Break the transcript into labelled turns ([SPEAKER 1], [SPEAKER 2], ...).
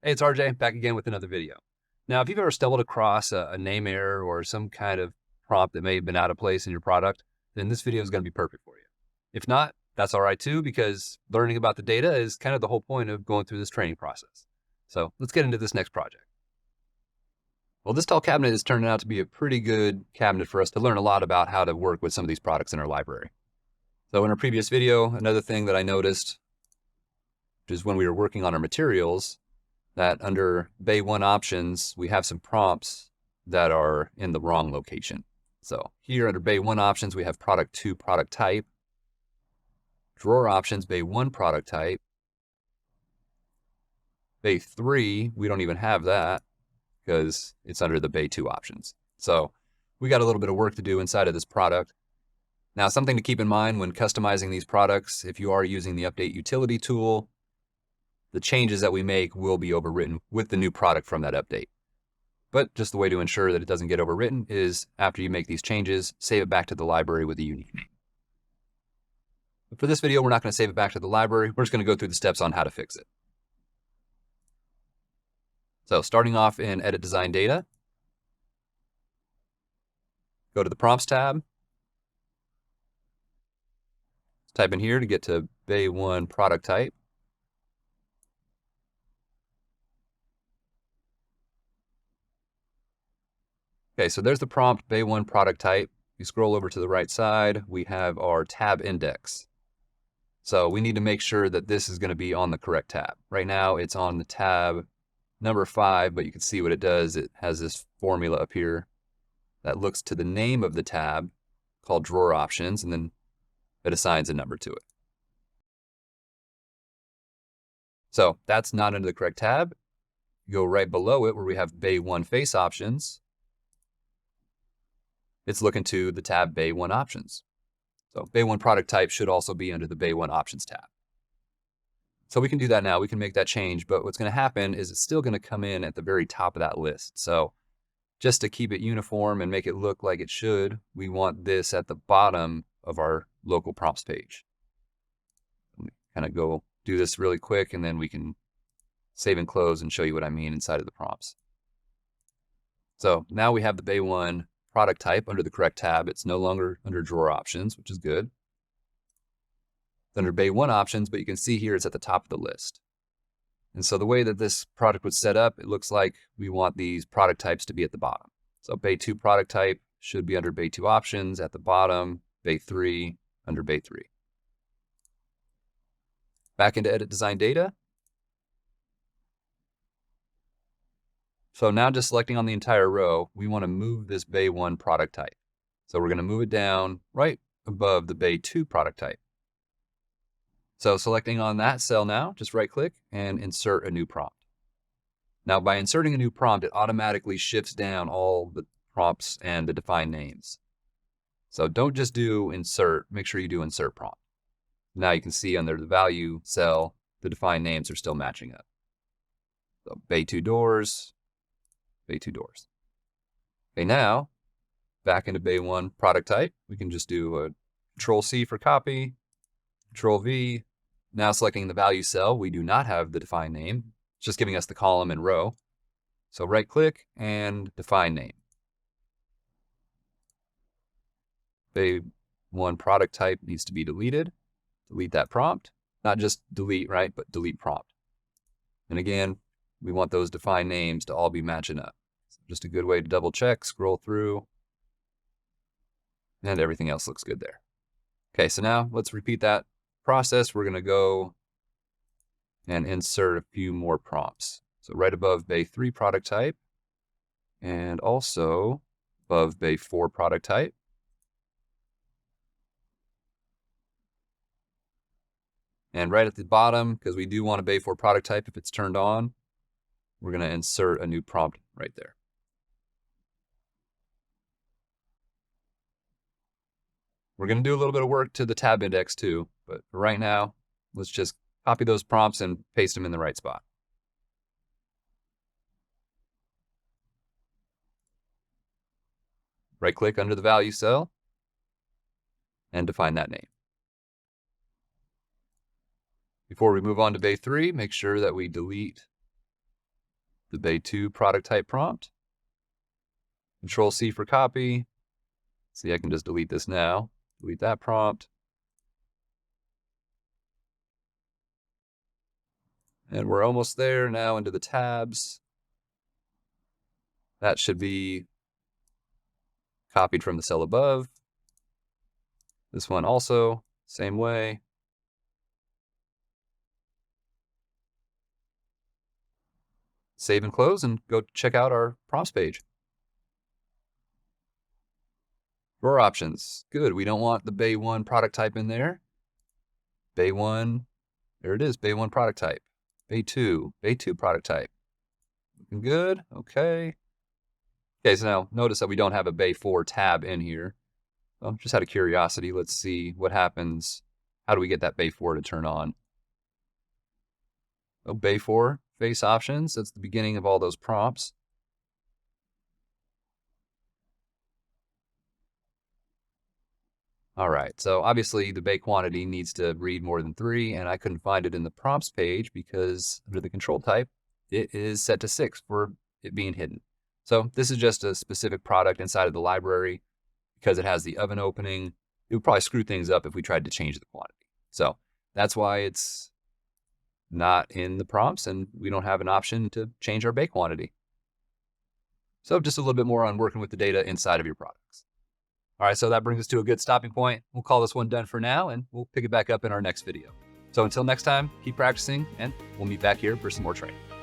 [SPEAKER 1] Hey, it's RJ back again with another video. Now, if you've ever stumbled across a name error or some kind of prompt that may have been out of place in your product, then this video is going to be perfect for you. If not, that's all right too, because learning about the data is kind of the whole point of going through this training process. So let's get into this next project. Well, this tall cabinet is turning out to be a pretty good cabinet for us to learn a lot about how to work with some of these products in our library. So in our previous video, another thing that I noticed, which is when we were working on our materials, that under Bay 1 options, we have some prompts that are in the wrong location. So here under Bay 1 options, we have product 2 product type. Drawer options, Bay 1 product type. Bay 3, we don't even have that because it's under the Bay 2 options. So we got a little bit of work to do inside of this product. Now, something to keep in mind when customizing these products, if you are using the update utility tool, the changes that we make will be overwritten with the new product from that update. But just the way to ensure that it doesn't get overwritten is after you make these changes, save it back to the library with a unique name. But for this video, we're not going to save it back to the library. We're just going to go through the steps on how to fix it. So starting off in Edit Design Data, go to the Prompts tab. Type in here to get to Bay 1 product type. Okay, so there's the prompt, Bay 1 product type. You scroll over to the right side, we have our tab index. So we need to make sure that this is going to be on the correct tab. Right now it's on the tab number 5, but you can see what it does. It has this formula up here that looks to the name of the tab called Drawer Options, and then it assigns a number to it. So that's not under the correct tab. You go right below it where we have Bay 1 Face Options. It's looking to the tab Bay 1 Options. So Bay 1 product type should also be under the Bay 1 Options tab. So we can do that now. We can make that change, but what's going to happen is it's still going to come in at the very top of that list. So just to keep it uniform and make it look like it should, we want this at the bottom of our local prompts page. Let me kind of go do this really quick, and then we can save and close and show you what I mean inside of the prompts. So now we have the Bay 1 product type under the correct tab. It's no longer under Drawer Options, which is good. It's under Bay 1 Options, but you can see here it's at the top of the list. And so the way that this product was set up, it looks like we want these product types to be at the bottom. So Bay 2 product type should be under Bay 2 Options at the bottom, Bay 3 under Bay 3. Back into Edit Design Data. So now just selecting on the entire row, we want to move this Bay 1 product type. So we're going to move it down right above the Bay 2 product type. So selecting on that cell now, just right click and insert a new prompt. Now by inserting a new prompt, it automatically shifts down all the prompts and the defined names. So don't just do insert, make sure you do insert prompt. Now you can see under the value cell, the defined names are still matching up. So Bay 2 doors, Bay 2 doors. Okay, now back into Bay 1 product type, we can just do a Control C for copy, Control V. Now selecting the value cell, we do not have the defined name. It's just giving us the column and row. So right click and define name. Bay 1 product type needs to be deleted. Delete that prompt. Not just delete, right, but delete prompt. And again, we want those defined names to all be matching up. So just a good way to double check, scroll through, and everything else looks good there. Okay, so now let's repeat that process. We're going to go and insert a few more prompts. So right above Bay 3 product type, and also above Bay 4 product type. And right at the bottom, because we do want a Bay 4 product type if it's turned on, we're going to insert a new prompt right there. We're going to do a little bit of work to the tab index too, but for right now, let's just copy those prompts and paste them in the right spot. Right click under the value cell and define that name. Before we move on to Bay 3, make sure that we delete the Bay 2 product type prompt. Control C for copy. See, I can just delete this now. Delete that prompt. And we're almost there now into the tabs. That should be copied from the cell above. This one also, same way. Save and close and go check out our prompts page. Drawer options. Good. We don't want the Bay 1 product type in there. Bay 1, there it is, Bay 1 product type. Bay 2 product type. Looking good. Okay. Okay, so now notice that we don't have a Bay 4 tab in here. So just out of curiosity, let's see what happens. How do we get that Bay 4 to turn on? Oh, Bay 4 face options. That's the beginning of all those prompts. All right, so obviously the bay quantity needs to read more than 3, and I couldn't find it in the prompts page because under the control type, it is set to 6 for it being hidden. So this is just a specific product inside of the library. Because it has the oven opening, it would probably screw things up if we tried to change the quantity. So that's why it's not in the prompts, and we don't have an option to change our bay quantity. So just a little bit more on working with the data inside of your products. All right, so that brings us to a good stopping point. We'll call this one done for now, and we'll pick it back up in our next video. So until next time, keep practicing, and we'll meet back here for some more training.